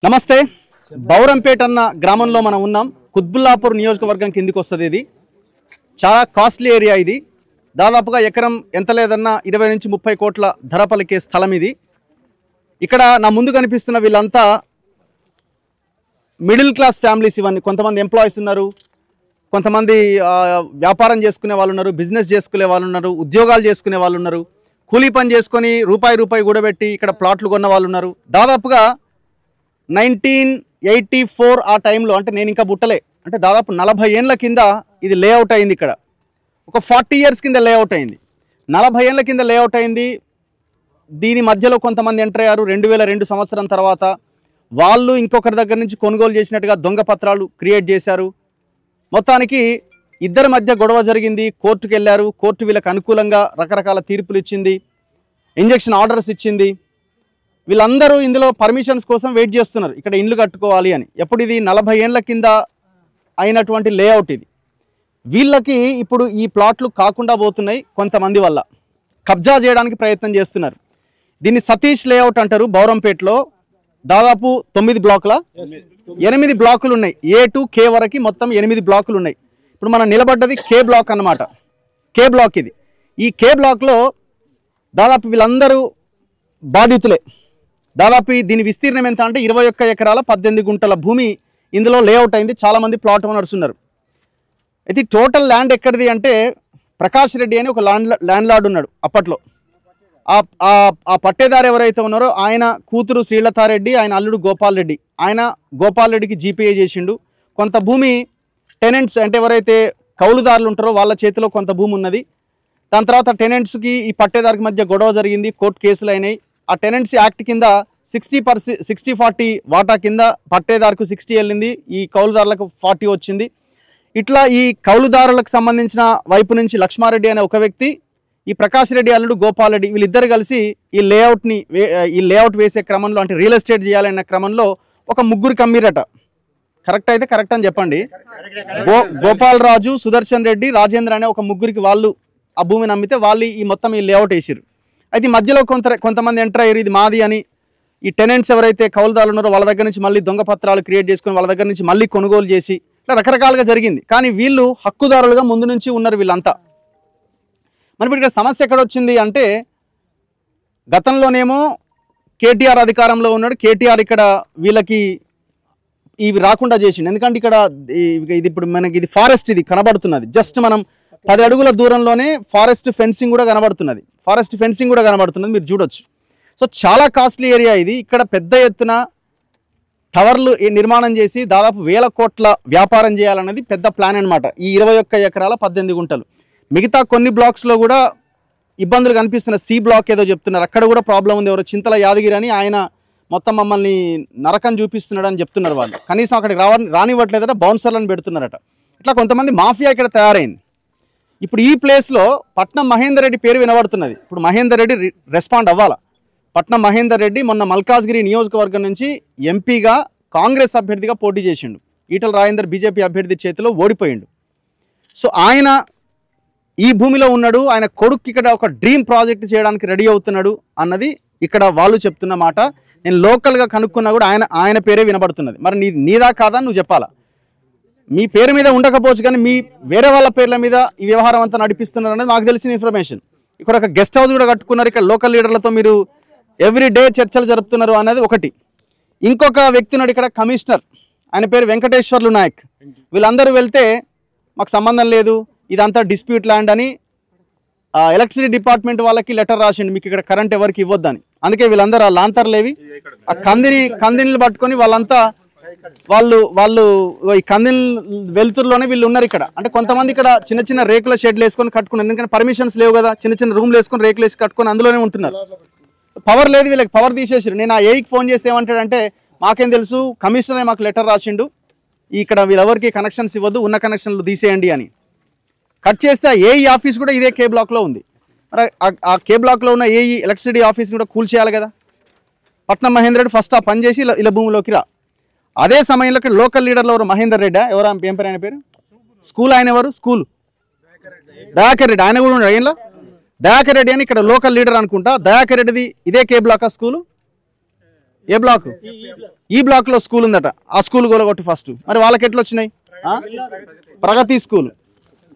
నమస్తే. బౌరంపేట అన్న గ్రామంలో మనం ఉన్నాం. కుత్బుల్లాపూర్ నియోజకవర్గం కిందికి వస్తుంది. ఇది చాలా కాస్ట్లీ ఏరియా. ఇది దాదాపుగా ఎకరం ఎంత లేదన్నా 20 నుంచి 30 కోట్ల ధర పలికే స్థలం ఇది. ఇక్కడ నా ముందు కనిపిస్తున్న వీళ్ళంతా మిడిల్ క్లాస్ ఫ్యామిలీస్. ఇవన్నీ కొంతమంది ఎంప్లాయీస్ ఉన్నారు, కొంతమంది వ్యాపారం చేసుకునే వాళ్ళు ఉన్నారు, బిజినెస్ చేసుకునే వాళ్ళు ఉన్నారు, ఉద్యోగాలు చేసుకునే వాళ్ళు ఉన్నారు, కూలీ పని చేసుకొని రూపాయి కూడబెట్టి ఇక్కడ ప్లాట్లు కొన్న వాళ్ళు ఉన్నారు. దాదాపుగా 1984 ఆ టైంలో, అంటే నేను ఇంకా బుట్టలే, అంటే దాదాపు 40 ఏళ్ళ కింద ఇది లేఅవుట్ అయింది. ఇక్కడ ఒక 40 ఇయర్స్ కింద లేఅవుట్ అయింది, 40 ఏళ్ళ కింద లేఅవుట్ అయింది. దీని మధ్యలో కొంతమంది ఎంటర్ అయ్యారు. 2002 సంవత్సరం తర్వాత వాళ్ళు ఇంకొకరి దగ్గర నుంచి కొనుగోలు చేసినట్టుగా దొంగ పత్రాలు క్రియేట్ చేశారు. మొత్తానికి ఇద్దరి మధ్య గొడవ జరిగింది. కోర్టుకు వెళ్ళారు. కోర్టు వీళ్ళకి అనుకూలంగా రకరకాల తీర్పులు ఇచ్చింది, ఇంజెక్షన్ ఆర్డర్స్ ఇచ్చింది. వీళ్ళందరూ ఇందులో పర్మిషన్స్ కోసం వెయిట్ చేస్తున్నారు, ఇక్కడ ఇండ్లు కట్టుకోవాలి అని. ఎప్పుడు ఇది 40 ఏళ్ళ కింద అయినటువంటి లేఅవుట్ ఇది. వీళ్ళకి ఇప్పుడు ఈ ప్లాట్లు కాకుండా పోతున్నాయి. కొంతమంది వల్ల కబ్జా చేయడానికి ప్రయత్నం చేస్తున్నారు. దీన్ని సతీష్ లేఅవుట్ అంటారు. బౌరంపేటలో దాదాపు 9 బ్లాకుల 8 బ్లాకులు ఉన్నాయి. A to K వరకు మొత్తం 8 బ్లాకులు ఉన్నాయి. ఇప్పుడు మనం నిలబడ్డది K బ్లాక్ అన్నమాట. K బ్లాక్ ఇది. ఈ K బ్లాక్లో దాదాపు వీళ్ళందరూ బాధితులే. దాదాపు దీని విస్తీర్ణం ఎంత అంటే 21 ఎకరాల 18 గుంటల భూమి ఇందులో లేఅవుట్ అయింది. చాలామంది ప్లాట్ ఓనర్స్ ఉన్నారు. అయితే టోటల్ ల్యాండ్ ఎక్కడిది అంటే ప్రకాష్ రెడ్డి అని ఒక ల్యాండ్ లార్డ్ ఉన్నాడు అప్పట్లో. ఆ పట్టేదారు ఎవరైతే ఉన్నారో ఆయన కూతురు శ్రీలతారెడ్డి, ఆయన అల్లుడు గోపాల్ రెడ్డి. ఆయన గోపాల్ రెడ్డికి జీపీఏ చేసిండు. కొంత భూమి టెనెంట్స్ అంటే ఎవరైతే కౌలుదారులు ఉంటారో వాళ్ళ చేతిలో కొంత భూమి ఉన్నది. దాని తర్వాత టెనెంట్స్కి ఈ పట్టేదారికి మధ్య గొడవ జరిగింది, కోర్టు కేసులు అయినాయి. ఆ టెనెన్సీ యాక్ట్ కింద 60-40 వాటా కింద పట్టేదారుకు 60 వెళ్ళింది, ఈ కౌలుదారులకు 40 వచ్చింది. ఇట్లా ఈ కౌలుదారులకు సంబంధించిన వైపు నుంచి లక్ష్మారెడ్డి అనే ఒక వ్యక్తి, ఈ ప్రకాష్ రెడ్డి అల్లుడు గోపాల్ రెడ్డి, వీళ్ళిద్దరు కలిసి ఈ లేఅవుట్ వేసే క్రమంలో, అంటే రియల్ ఎస్టేట్ చేయాలన్న క్రమంలో ఒక ముగ్గురు కమ్మిరట. కరెక్ట్ అయితే కరెక్ట్ అని చెప్పండి. గోపాల్ రాజు, సుదర్శన్ రెడ్డి, రాజేంద్ర అనే ఒక ముగ్గురికి వాళ్ళు ఆ భూమిని అమ్మితే వాళ్ళు ఈ మొత్తం ఈ లేఅవుట్ వేసారు. అయితే మధ్యలో కొంతమంది ఎంటర్ అయ్యారు, ఇది మాది అని. ఈ టెనెంట్స్ ఎవరైతే కౌలుదారులు ఉన్నారో వాళ్ళ దగ్గర నుంచి మళ్ళీ దొంగ పత్రాలు క్రియేట్ చేసుకొని వాళ్ళ దగ్గర నుంచి మళ్ళీ కొనుగోలు చేసి ఇట్లా రకరకాలుగా జరిగింది. కానీ వీళ్ళు హక్కుదారులుగా ముందు నుంచి ఉన్నారు వీళ్ళంతా. మరి ఇక్కడ సమస్య ఎక్కడొచ్చింది అంటే, గతంలోనేమో కేటీఆర్ అధికారంలో ఉన్నాడు. కేటీఆర్ ఇక్కడ వీళ్ళకి ఇవి రాకుండా చేసిండు. ఎందుకంటే ఇక్కడ ఇది ఇప్పుడు మనకి ఇది ఫారెస్ట్, ఇది కనబడుతున్నది. జస్ట్ మనం 10 అడుగుల దూరంలోనే ఫారెస్ట్ ఫెన్సింగ్ కూడా కనబడుతున్నది. మీరు చూడొచ్చు. సో చాలా కాస్ట్లీ ఏరియా ఇది. ఇక్కడ పెద్ద ఎత్తున టవర్లు నిర్మాణం చేసి దాదాపు 1000 కోట్ల వ్యాపారం చేయాలన్నది పెద్ద ప్లాన్ అనమాట. ఈ 21 ఎకరాల 18 గుంటలు. మిగతా కొన్ని బ్లాక్స్లో కూడా ఇబ్బందులు కనిపిస్తున్నాయి. C బ్లాక్ ఏదో చెప్తున్నారు, అక్కడ కూడా ప్రాబ్లం ఉంది. ఎవరో చింతల యాదగిరి అని ఆయన మొత్తం మమ్మల్ని నరకం చూపిస్తున్నాడు అని చెప్తున్నారు వాళ్ళు. కనీసం అక్కడికి రానివ్వట్లేదట, బౌన్సర్లను పెడుతున్నారట. ఇట్లా కొంతమంది మాఫియా ఇక్కడ తయారైంది. ఇప్పుడు ఈ ప్లేస్లో పట్నం మహేందర్ రెడ్డి పేరు వినబడుతున్నది. ఇప్పుడు మహేందర్ రెడ్డి రెస్పాండ్ అవ్వాలా. పట్నం మహేందర్ రెడ్డి మొన్న మల్కాజ్గిరి నియోజకవర్గం నుంచి ఎంపీగా కాంగ్రెస్ అభ్యర్థిగా పోటీ చేసిండు. ఈటల రాజేందర్ బీజేపీ అభ్యర్థి చేతిలో ఓడిపోయిండు. సో ఆయన ఈ భూమిలో ఉన్నాడు. ఆయన కొడుకు ఇక్కడ ఒక డ్రీమ్ ప్రాజెక్ట్ చేయడానికి రెడీ అవుతున్నాడు అన్నది ఇక్కడ వాళ్ళు చెప్తున్న మాట. నేను లోకల్గా కనుక్కున్నా కూడా ఆయన పేరే వినబడుతున్నది. మరి నీదా కాదా నువ్వు చెప్పాలా. మీ పేరు మీద ఉండకపోవచ్చు, కానీ మీ వేరే వాళ్ళ పేర్ల మీద ఈ వ్యవహారం అంతా నడిపిస్తున్నారు అనేది మాకు తెలిసిన ఇన్ఫర్మేషన్. ఇక్కడ ఒక గెస్ట్ హౌస్ కూడా కట్టుకున్నారు. ఇక్కడ లోకల్ లీడర్లతో మీరు ఎవ్రీడే చర్చలు జరుపుతున్నారు అనేది ఒకటి. ఇంకొక వ్యక్తి ఉన్నాడు ఇక్కడ, కమిషనర్, ఆయన పేరు వెంకటేశ్వర్లు నాయక్. వీళ్ళందరూ వెళ్తే మాకు సంబంధం లేదు, ఇదంతా డిస్ప్యూట్ ల్యాండ్ అని ఎలక్ట్రిసిటీ డిపార్ట్మెంట్ వాళ్ళకి లెటర్ రాసిండు, మీకు ఇక్కడ కరెంట్ ఎవరికి ఇవ్వద్దని. అందుకే వీళ్ళందరూ ఆ లాంతర్లేవి ఆ కందిని పట్టుకొని వాళ్ళంతా వాళ్ళు ఈ కందిల్ వెలుతురులోనే వీళ్ళు ఉన్నారు ఇక్కడ. అంటే కొంతమంది ఇక్కడ చిన్న రేకుల షెడ్లు వేసుకొని కట్టుకున్నారు. ఎందుకంటే పర్మిషన్స్ లేవు కదా, చిన్న రూమ్లు వేసుకొని రేకులు వేసి కట్టుకొని అందులోనే ఉంటున్నారు. పవర్ లేదు వీళ్ళకి, పవర్ తీసేసారు. నేను ఆ ఏఈకి ఫోన్ చేసి ఏమంటాడంటే, మాకేం తెలుసు, కమిషనరే మాకు లెటర్ రాసిండు, ఇక్కడ వీళ్ళెవరికి కనెక్షన్స్ ఇవ్వద్దు, ఉన్న కనెక్షన్లు తీసేయండి అని. కట్ చేస్తే ఆ ఏఈ ఆఫీస్ కూడా ఇదే K బ్లాక్లో ఉంది. మరి ఆ K బ్లాక్లో ఉన్న ఏఈ ఎలక్ట్రిసిటీ ఆఫీస్ని కూడా కూల్ చేయాలి కదా. పట్నం మహేందర్ రెడ్డి ఫస్ట్ ఆ పని చేసి ఇలా భూమిలోకి రా. అదే సమయంలో ఇక్కడ లోకల్ లీడర్లు ఎవరు, మహేందర్ రెడ్డి ఎవరు, ఏం పేరు ఆయన పేరు, స్కూల్ ఆయన ఎవరు, స్కూల్ దయాకర్ రెడ్డి, ఆయన కూడా ఉన్నాడు. ఆయనలో దయాకర్ రెడ్డి అని ఇక్కడ లోకల్ లీడర్ అనుకుంటా. దయాకర్ రెడ్డిది ఇదే K బ్లాక్ స్కూలు. ఏ బ్లాక్? ఈ బ్లాక్లో స్కూల్ ఉందట, ఆ స్కూల్ కూలగొట్టి ఫస్ట్. మరి వాళ్ళకి ఎట్లా వచ్చినాయి? ప్రగతి స్కూల్.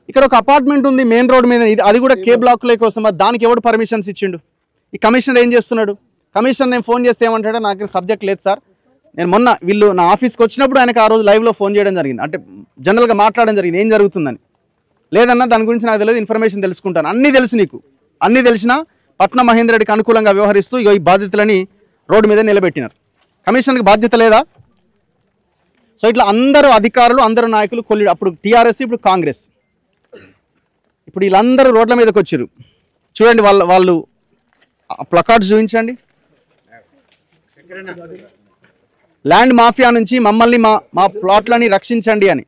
ఇక్కడ ఒక అపార్ట్మెంట్ ఉంది మెయిన్ రోడ్ మీద, ఇది అది కూడా కే బ్లాక్లో కోసం. మరి దానికి ఎవడు పర్మిషన్స్ ఇచ్చిండు? ఈ కమిషనర్ ఏం చేస్తున్నాడు? కమిషనర్ నేను ఫోన్ చేస్తే ఏమంటాడో, నాకు సబ్జెక్ట్ లేదు సార్, నేను మొన్న వీళ్ళు నా ఆఫీస్కి వచ్చినప్పుడు ఆయనకు ఆ రోజు లైవ్లో ఫోన్ చేయడం జరిగింది, అంటే జనరల్గా మాట్లాడడం జరిగింది ఏం జరుగుతుందని. లేదన్నా దాని గురించి నాకు తెలియదు, ఇన్ఫర్మేషన్ తెలుసుకుంటాను. అన్నీ తెలుసు నీకు, అన్నీ తెలిసినా పట్నం మహేందర్ రెడ్డికి అనుకూలంగా వ్యవహరిస్తూ ఈ బాధ్యతలని రోడ్డు మీద నిలబెట్టినారు. కమిషనర్కి బాధ్యత లేదా? సో ఇట్లా అందరూ అధికారులు, అందరూ నాయకులు కొల్లి, అప్పుడు టీఆర్ఎస్, ఇప్పుడు కాంగ్రెస్, ఇప్పుడు వీళ్ళందరూ రోడ్ల మీదకి వచ్చారు. చూడండి వాళ్ళు ప్లకార్డ్స్ చూపించండి. ల్యాండ్ మాఫియా నుంచి మమ్మల్ని మా ప్లాట్లని రక్షించండి అని.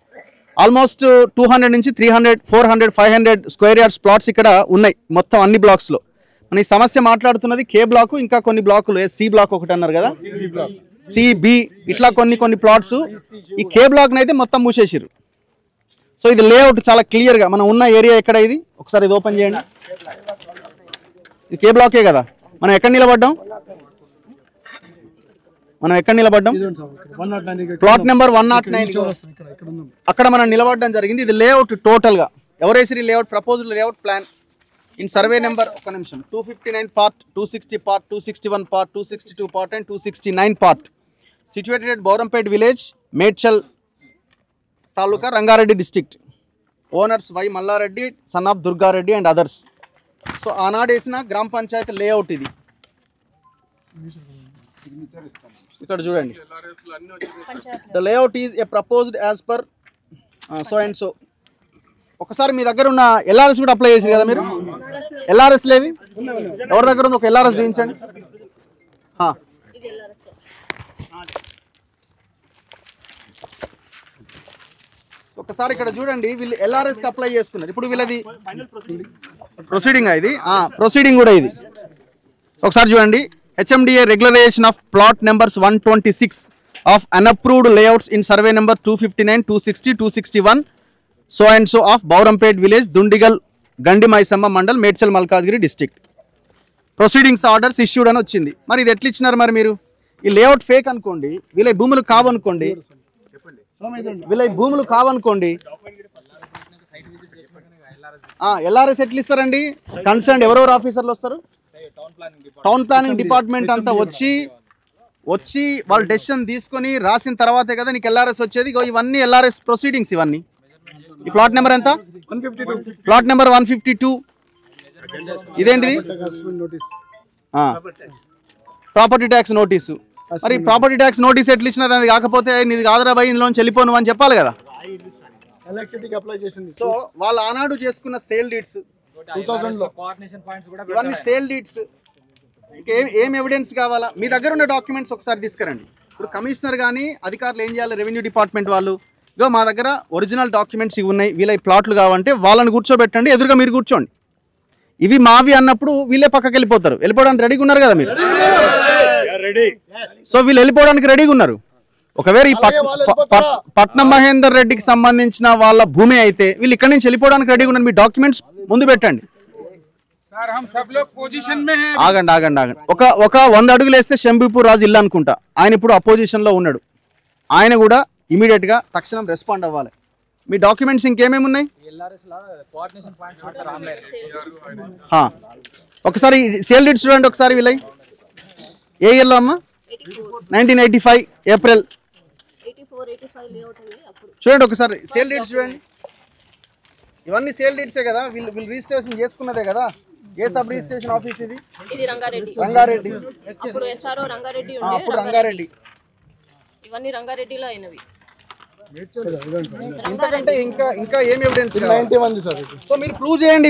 ఆల్మోస్ట్ 200 నుంచి 300, 400, 500 స్క్వేర్ యార్డ్స్ ప్లాట్స్ ఇక్కడ ఉన్నాయి మొత్తం అన్ని బ్లాక్స్లో. మన ఈ సమస్య మాట్లాడుతున్నది కే బ్లాకు, ఇంకా కొన్ని బ్లాకులు, సి బ్లాక్ ఒకటి అన్నారు కదా, సిబి, ఇట్లా కొన్ని ప్లాట్స్. ఈ కే బ్లాక్ని అయితే మొత్తం మూసేసారు. సో ఇది లేఅవుట్ చాలా క్లియర్గా మనం ఉన్న ఏరియా ఎక్కడ, ఇది ఒకసారి ఇది ఓపెన్ చేయండి. ఇది కే బ్లాకే కదా. మనం ఎక్కడ నిలబడ్డాం? ప్లాట్ నెంబర్ 109 అక్కడ మనం నిలబడడం జరిగింది. ఇది లేఅవుట్ టోటల్గా ఎవరేసిరి layout, proposed layout plan in survey number, ఒక నిమిషం, 259 part, 260 part, 261 part, 262 part and 269 part, situated at Bowrampet village, Medchal taluka, Rangareddy district. Owners Y Mallareddy, son of Durgareddy and others. So ఆనాడు వేసిన గ్రామ పంచాయతీ లేఅవుట్ ఇది. ఇక్కడ చూడండి, the layout is a proposed as per so and so. ఒకసారి మీ దగ్గర ఉన్న ఎల్ఆర్ఎస్ కూడా అప్లై చేసారు కదా మీరు? ఎల్ఆర్ఎస్ లేవి ఎవరి దగ్గర ఉంది? ఒక ఎల్ఆర్ఎస్ చూపించండి. ఒకసారి ఇక్కడ చూడండి, వీళ్ళు ఎల్ఆర్ఎస్కి అప్లై చేసుకున్నారు. ఇప్పుడు వీళ్ళది ప్రొసీడింగ్, ఇది ప్రొసీడింగ్ కూడా ఇది. ఒకసారి చూడండి, HMDA regularization of plot numbers 126 of unapproved layouts in survey number 259, 260, 261 so and so of Bauranpet village, Dundigal, Gandi Maisamma Mandal, Medchal Malkajgiri district. Proceedings orders issued అని వచ్చింది. మరి ఇది ఎట్లా ఇచ్చినారు? మరి మీరు ఈ లేఅవుట్ ఫేక్ అనుకోండి, వీళ్ళ భూములు కావనుకోండి, ఎల్ఆర్ఎస్ ఎట్లా ఇస్తారండి? కన్సర్న్ ఎవరెవరు ఆఫీసర్లు వస్తారు? టౌన్ ప్లానింగ్ డిపార్ట్మెంట్ అంతా వచ్చి వాళ్ళు డెసిషన్ తీసుకొని రాసిన తర్వాతే కదా నీకు ఎల్ఆర్ఎస్ వచ్చేది. ఇవన్నీ ఎల్ఆర్ఎస్ ప్రొసీడింగ్స్ ఇవన్నీ. ఈ ప్లాట్ నెంబర్ ఎంత? Plot number 152. ఇదేంటిది? Property tax notice. మరి ప్రాపర్టీ ట్యాక్స్ నోటీస్ ఎట్లా ఇచ్చినారు? అది కాకపోతే నీది కాదురా భయ్, ఇందులో వెళ్ళిపోను అని చెప్పాలి కదా. సో వాళ్ళు ఆనాడు చేసుకున్న సేల్ డీడ్స్ 2000లో, ఇవన్నీ సేల్ డీడ్స్. ఏం ఎవిడెన్స్ కావాలా? మీ దగ్గర ఉన్న డాక్యుమెంట్స్ ఒకసారి తీసుకురండి. ఇప్పుడు కమిషనర్ కానీ అధికారులు ఏం చేయాలి? రెవెన్యూ డిపార్ట్మెంట్ వాళ్ళు, ఇగో మా దగ్గర ఒరిజినల్ డాక్యుమెంట్స్ ఇవి ఉన్నాయి, వీళ్ళ ప్లాట్లు కావంటే వాళ్ళని కూర్చోబెట్టండి, ఎదురుగా మీరు కూర్చోండి. ఇవి మావి అన్నప్పుడు వీళ్ళే పక్కకి వెళ్ళిపోతారు. వెళ్ళిపోవడానికి రెడీగా ఉన్నారు కదా మీరు? సో వీళ్ళు వెళ్ళిపోవడానికి రెడీగా ఉన్నారు. ఒకవేళ ఈ పట్నం మహేందర్ రెడ్డికి సంబంధించిన వాళ్ళ భూమి అయితే వీళ్ళు ఇక్కడి నుంచి వెళ్ళిపోవడానికి రెడీగా ఉన్నారు. మీ డాక్యుమెంట్స్ ముందు పెట్టండి. ఆగండి. ఒక 100 అడుగులు వేస్తే శంభీపూర్ రాజు ఇల్లు అనుకుంటా, ఆయన ఇప్పుడు అపోజిషన్ లో ఉన్నాడు. ఆయన కూడా ఇమీడియట్ గా తక్షణం రెస్పాండ్ అవ్వాలి. మీ డాక్యుమెంట్స్ ఇంకేమేమి ఉన్నాయి? ఒకసారి సేల్ డీడ్స్ చూడండి ఒకసారి. వీళ్ళ ఏ ఇయర్లో అమ్మా? 1985 ఏప్రిల్. చూడండి ఒకసారి సేల్ డీడ్స్ చూడండి. ఇవన్నీ సేల్ డీడ్సే కదా, వీళ్ళు రిజిస్ట్రేషన్ చేసుకున్నదే కదా. ఏ సబ్ రిజిస్ట్రేషన్ ఆఫీస్ ఇది? రంగారెడ్డి. అప్పుడు SRO రంగారెడ్డి. అప్పుడు రంగారెడ్డి. ఇవన్నీ రంగారెడ్డిలో అయినవి. ఇంతకంటే ఇంకా ఏం ఎవిడెన్స్? సో మీరు ప్రూవ్ చేయండి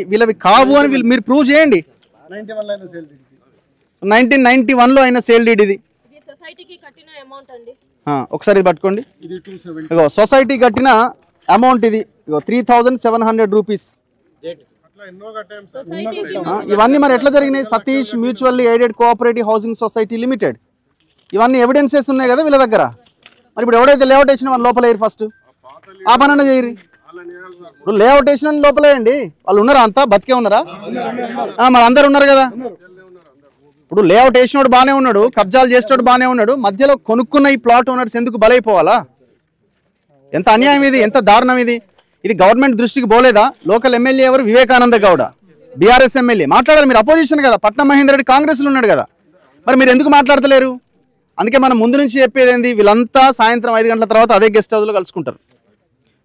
వీళ్ళవి కావు అని మీరు ప్రూవ్ చేయండి. 1991లో అయిన సేల్ డీడ్ ఇది. ఒకసారి ఇది పట్టుకోండి. సొసైటీ కట్టిన అమౌంట్ ఇది 3700 రూపీస్. ఇవన్నీ మరి ఎట్లా జరిగినాయి? Satish mutually aided cooperative housing society limited. ఇవన్నీ ఎవిడెన్సెస్ ఉన్నాయి కదా వీళ్ళ దగ్గర. మరి ఇప్పుడు ఎవడైతే లేఅవుట్ వేసినా వాళ్ళు లోపల వేయరు, ఫస్ట్ ఆ పనన్నా చేయరు. ఇప్పుడు లేఅవుట్ వేసిన లోపల వేయండి. వాళ్ళు ఉన్నారా? అంతా బతికే ఉన్నారా? మరి అందరు ఉన్నారు కదా. ఇప్పుడు లేఅవుట్ వేసినోడు బాగానే ఉన్నాడు, కబ్జాలు చేసినోడు బాగానే ఉన్నాడు, మధ్యలో కొనుక్కున్న ఈ ప్లాట్ ఓనర్స్ ఎందుకు బలైపోవాలా? ఎంత అన్యాయం ఇది, ఎంత దారుణం ఇది. ఇది గవర్నమెంట్ దృష్టికి పోలేదా? లోకల్ ఎమ్మెల్యే ఎవరు? Vivekananda Goud, BRS MLA. మాట్లాడాలి, మీరు అపోజిషన్ కదా, పట్నం మహేందర్ రెడ్డి కాంగ్రెస్లో ఉన్నాడు కదా, మరి మీరు ఎందుకు మాట్లాడతలేరు? అందుకే మనం ముందు నుంచి చెప్పేది ఏంది, వీళ్ళంతా సాయంత్రం 5 గంటల తర్వాత అదే గెస్ట్ హౌస్లో కలుసుకుంటారు.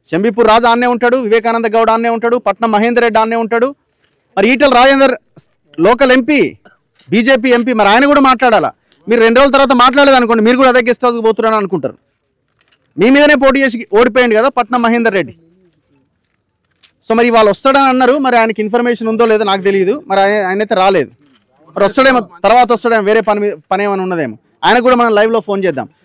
శంబీపూర్ రాజా ఆన్నే ఉంటాడు, వివేకానంద గౌడ ఆన్నే ఉంటాడు, పట్నం మహేందర్ రెడ్డి ఆన్నే ఉంటాడు. మరి Etela Rajender local MP, BJP MP, మరి ఆయన కూడా మాట్లాడాలా? మీరు 2 రోజుల తర్వాత మాట్లాడలేదు అనుకోండి, మీరు కూడా అదే గెస్ట్ హౌస్కి పోతున్నారని అనుకుంటారు. మీ మీదనే పోటీ చేసి ఓడిపోయింది కదా పట్నం మహేందర్ రెడ్డి. సో మరి వాళ్ళు వస్తాడని అన్నారు, మరి ఆయనకి ఇన్ఫర్మేషన్ ఉందో లేదో నాకు తెలియదు. మరి ఆయనైతే రాలేదు, మరి వస్తాడేమో, తర్వాత వస్తాడేమో, వేరే పని ఏమైనా ఉన్నదేమో. ఆయనకు కూడా మనం లైవ్లో ఫోన్ చేద్దాం.